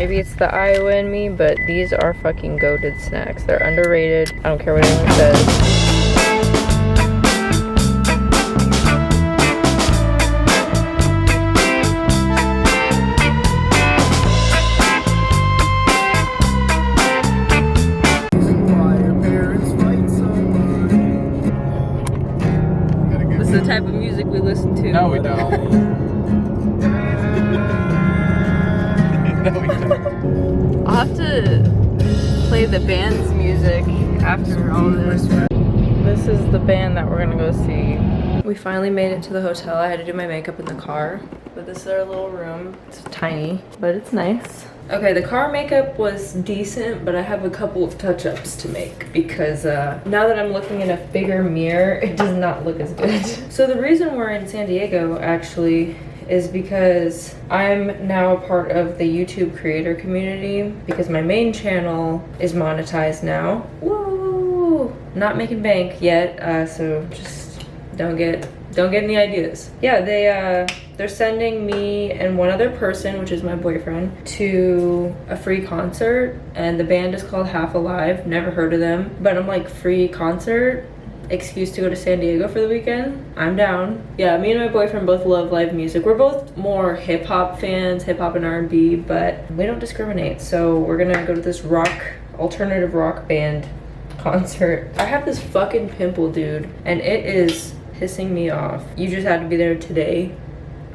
Maybe it's the Iowa in me, but these are fucking goated snacks. They're underrated. I don't care what anyone says. This is the type of music we listen to. No, we don't. No, we don't. I'll have to play the band's music after all this. This is the band that we're gonna go see. We finally made it to the hotel. I had to do my makeup in the car, but this is our little room. It's tiny, but it's nice. Okay, the car makeup was decent, but I have a couple of touch-ups to make because now that I'm looking in a bigger mirror, it does not look as good. So the reason we're in San Diego actually is because I'm now a part of the YouTube creator community because my main channel is monetized now. Woo! Not making bank yet, so just don't get any ideas. Yeah, they're sending me and one other person, which is my boyfriend, to a free concert, and the band is called Half Alive. Never heard of them, but I'm like, free concert? Excuse to go to San Diego for the weekend? I'm down. Yeah, me and my boyfriend both love live music. We're both more hip-hop fans, hip-hop and R&B, but we don't discriminate. So we're gonna go to this alternative rock band concert. I have this fucking pimple, dude, and it is pissing me off. You just had to be there today.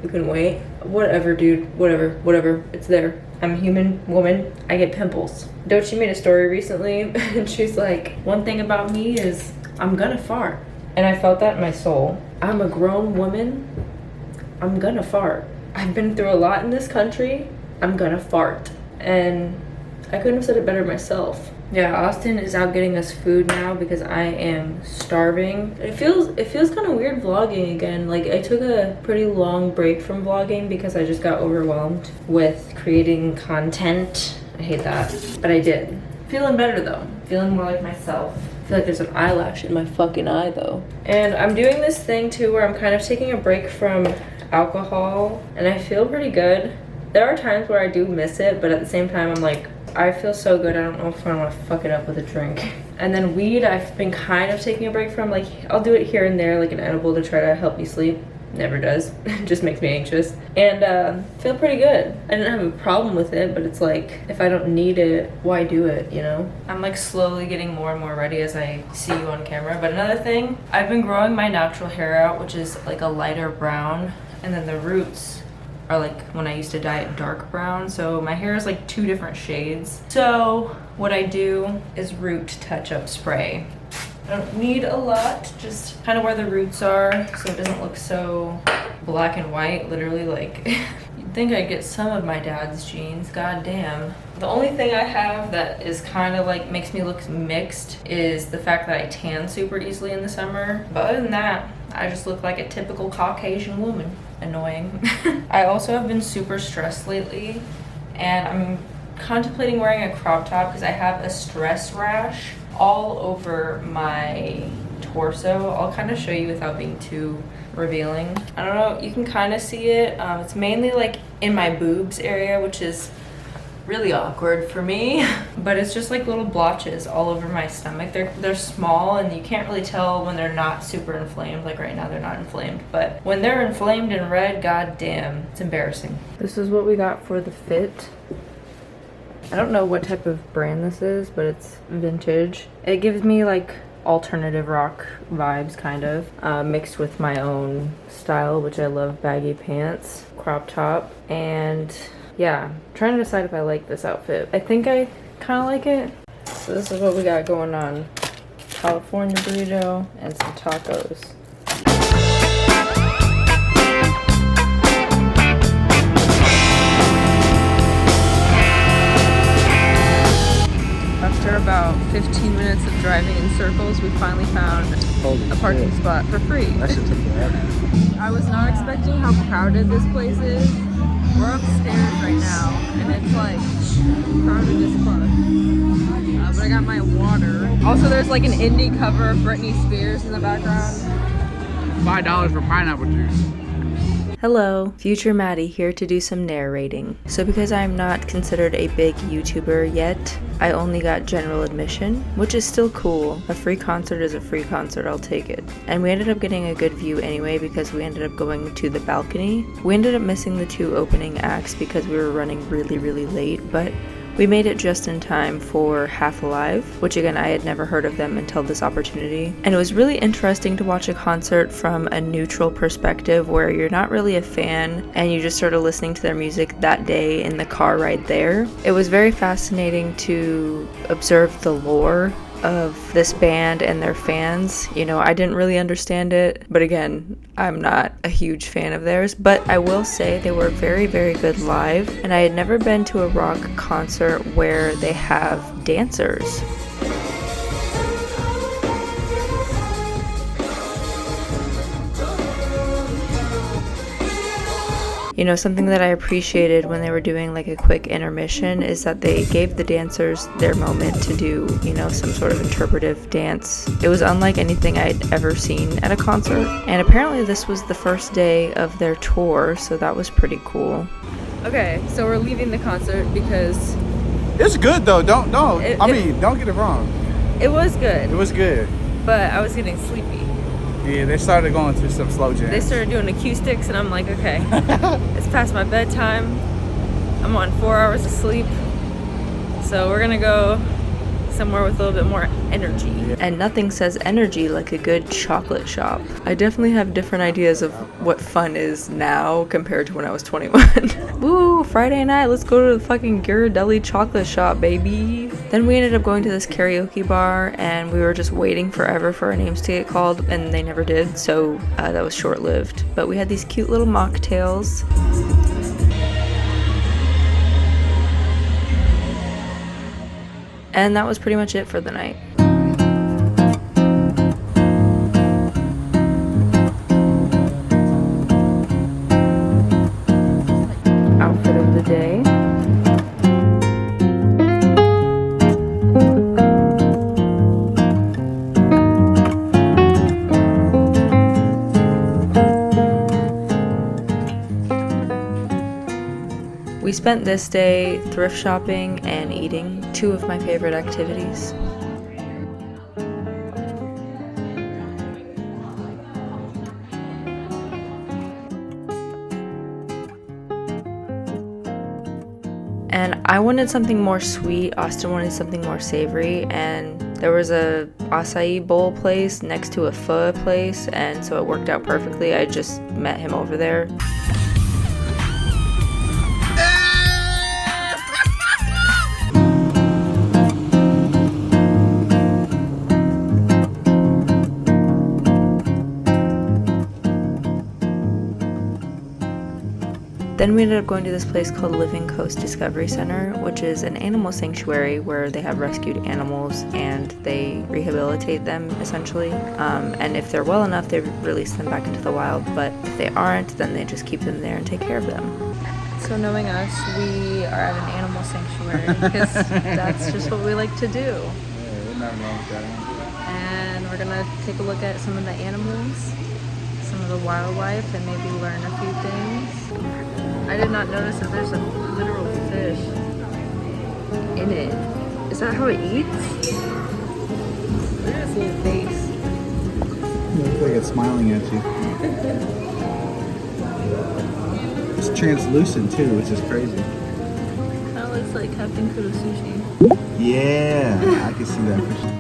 You can wait. Whatever, dude. Whatever. It's there. I'm a human woman. I get pimples. Dochi made a story recently, and she's like, one thing about me is I'm gonna fart. And I felt that in my soul. I'm a grown woman. I'm gonna fart. I've been through a lot in this country. I'm gonna fart. And I couldn't have said it better myself. Yeah, Austin is out getting us food now because I am starving. It feels kind of weird vlogging again. Like, I took a pretty long break from vlogging because I just got overwhelmed with creating content. I hate that, but I did. Feeling better though. Feeling more like myself. I feel like there's an eyelash in my fucking eye though. And I'm doing this thing too where I'm kind of taking a break from alcohol, and I feel pretty good. There are times where I do miss it, but at the same time I'm like, I feel so good, I don't know if I want to fuck it up with a drink. And then weed, I've been kind of taking a break from. Like, I'll do it here and there, like an edible to try to help me sleep. Never does. Just makes me anxious. And feel pretty good. I didn't have a problem with it, but it's like, if I don't need it, why do it, you know? I'm like slowly getting more and more ready as I see you on camera. But another thing, I've been growing my natural hair out, which is like a lighter brown. And then the roots are like when I used to dye it dark brown, so my hair is like 2 different shades. So what I do is root touch-up spray. I don't need a lot, just kind of where the roots are so it doesn't look so black and white. Literally, like, you'd think I'd get some of my dad's genes, god damn. The only thing I have that is kind of like makes me look mixed is the fact that I tan super easily in the summer. But other than that, I just look like a typical Caucasian woman. Annoying. I also have been super stressed lately, and I'm contemplating wearing a crop top because I have a stress rash all over my torso. I'll kind of show you without being too revealing. I don't know, you can kind of see it. It's mainly like in my boobs area, which is really awkward for me, but it's just like little blotches all over my stomach. They're small and you can't really tell when they're not super inflamed. Like right now they're not inflamed, but when they're inflamed and red, god damn, it's embarrassing. This is what we got for the fit. I don't know what type of brand this is, but it's vintage. It gives me like alternative rock vibes, kind of, mixed with my own style, which I love. Baggy pants, crop top, and yeah, I'm trying to decide if I like this outfit. I think I kind of like it. So this is what we got going on. California burrito and some tacos. After about 15 minutes of driving in circles, we finally found a parking spot for free. That shit took forever. I was not expecting how crowded this place is. We're upstairs right now, and it's like crowded as fuck. But I got my water. Also, there's like an indie cover of Britney Spears in the background. $5 for pineapple juice. Hello, future Maddie here to do some narrating. So because I'm not considered a big YouTuber yet, I only got general admission, which is still cool. A free concert is a free concert, I'll take it. And we ended up getting a good view anyway because we ended up going to the balcony. We ended up missing the 2 opening acts because we were running really late, but we made it just in time for Half Alive, which again, I had never heard of them until this opportunity. And it was really interesting to watch a concert from a neutral perspective where you're not really a fan and you just started listening to their music that day in the car right there. It was very fascinating to observe the lore of this band and their fans. You know, I didn't really understand it, but again, I'm not a huge fan of theirs, but I will say they were very good live, and I had never been to a rock concert where they have dancers. You know, something that I appreciated when they were doing like a quick intermission is that they gave the dancers their moment to do, you know, some sort of interpretive dance. It was unlike anything I'd ever seen at a concert. And apparently this was the first day of their tour, so that was pretty cool. Okay, so we're leaving the concert because It's good though. Don't get it wrong. it was good, It was good. but I was getting sleepy. Yeah, they started going through some slow jams. They started doing acoustics and I'm like, okay, it's past my bedtime. I'm on 4 hours of sleep. So we're gonna go somewhere with a little bit more energy. Yeah. And nothing says energy like a good chocolate shop. I definitely have different ideas of what fun is now compared to when I was 21. Woo, Friday night, let's go to the fucking Ghirardelli chocolate shop, baby. Then we ended up going to this karaoke bar and we were just waiting forever for our names to get called and they never did, so that was short-lived. But we had these cute little mocktails. And that was pretty much it for the night. Outfit of the day. We spent this day thrift shopping and eating, 2 of my favorite activities. And I wanted something more sweet, Austin wanted something more savory, and there was a acai bowl place next to a pho place, and so it worked out perfectly. I just met him over there. Then we ended up going to this place called Living Coast Discovery Center, which is an animal sanctuary where they have rescued animals and they rehabilitate them essentially. And if they're well enough, they release them back into the wild, but if they aren't, then they just keep them there and take care of them. So knowing us, we are at an animal sanctuary because that's just what we like to do. Yeah, there's nothing wrong with that. And we're gonna take a look at some of the animals, some of the wildlife, and maybe learn a few things. I did not notice that there's a literal fish in it. Is that how it eats? Look at its little face. It looks like it's smiling at you. It's translucent too, which is crazy. Kind of looks like Captain Kudo sushi. Yeah, I can see that for sure.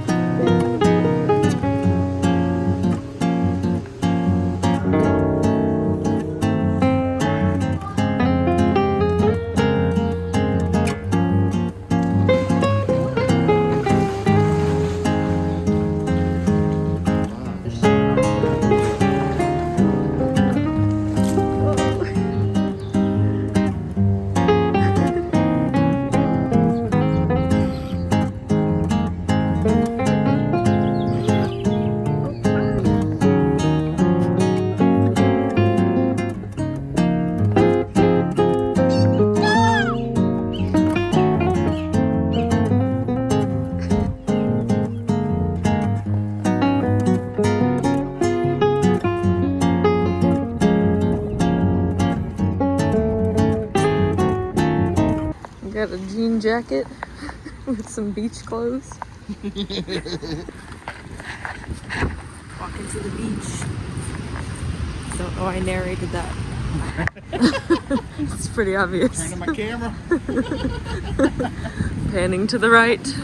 jean jacket with some beach clothes. Walking to the beach. Don't know I narrated that. It's pretty obvious. Turning my camera. Panning to the right.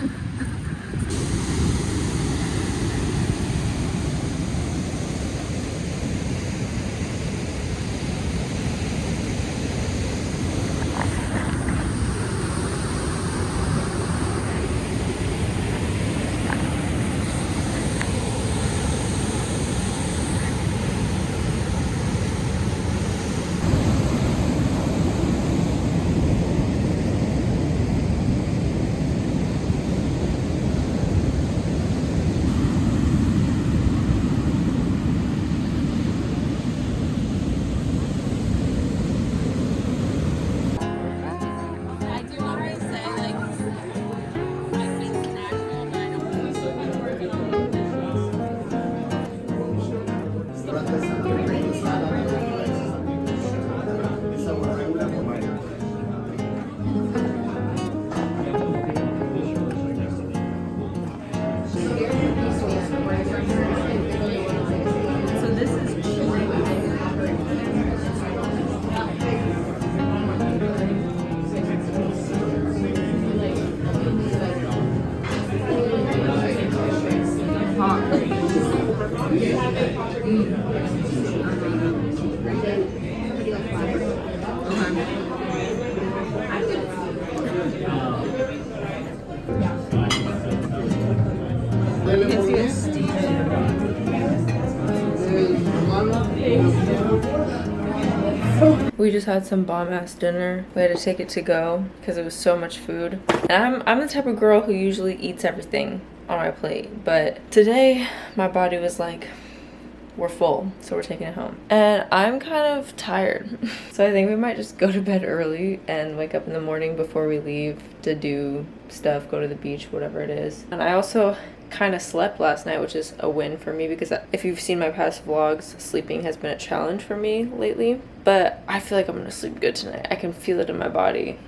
We just had some bomb-ass dinner. We had to take it to go because it was so much food. And I'm the type of girl who usually eats everything on my plate, but today my body was like, we're full, so we're taking it home. And I'm kind of tired. So I think we might just go to bed early and wake up in the morning before we leave to do stuff, go to the beach, whatever it is. And I also kind of slept last night, which is a win for me because if you've seen my past vlogs, sleeping has been a challenge for me lately. But I feel like I'm gonna sleep good tonight. I can feel it in my body.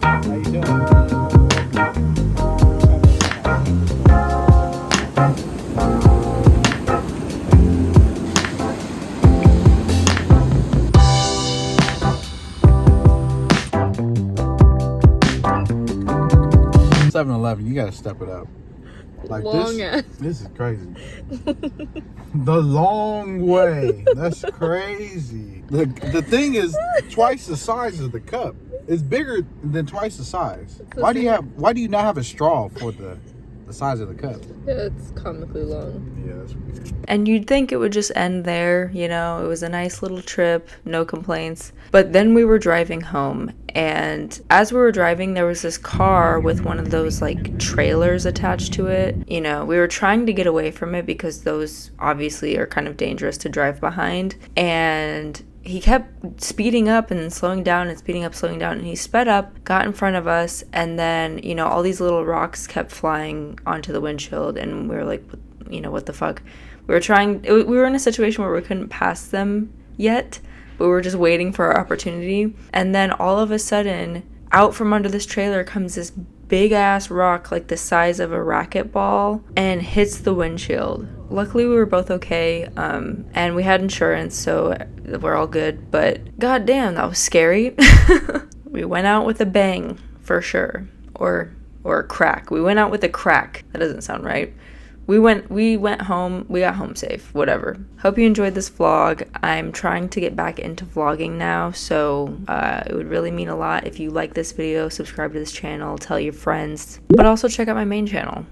How you doing? 7-Eleven, you gotta step it up. Like this is crazy. The long way. That's crazy. The thing is twice the size of the cup. It's bigger than twice the size. Why do you not have a straw for the size of the cup? Yeah, it's comically long. Yeah, that's weird. And you'd think it would just end there, you know, it was a nice little trip, no complaints. But then we were driving home, and as we were driving, there was this car with one of those like trailers attached to it. You know, we were trying to get away from it because those obviously are kind of dangerous to drive behind. And he kept speeding up and slowing down and speeding up, slowing down, and he sped up, got in front of us, and then, you know, all these little rocks kept flying onto the windshield, and we were like, you know, what the fuck? We were in a situation where we couldn't pass them yet, but we were just waiting for our opportunity. And then all of a sudden, out from under this trailer comes this big ass rock like the size of a racquetball and hits the windshield. Luckily we were both okay, and we had insurance, so we're all good, but goddamn, that was scary. We went out with a bang for sure, or a crack. We went out with a crack. That doesn't sound right. We went home, we got home safe, whatever. Hope you enjoyed this vlog. I'm trying to get back into vlogging now, so it would really mean a lot if you like this video, subscribe to this channel, tell your friends, but also check out my main channel.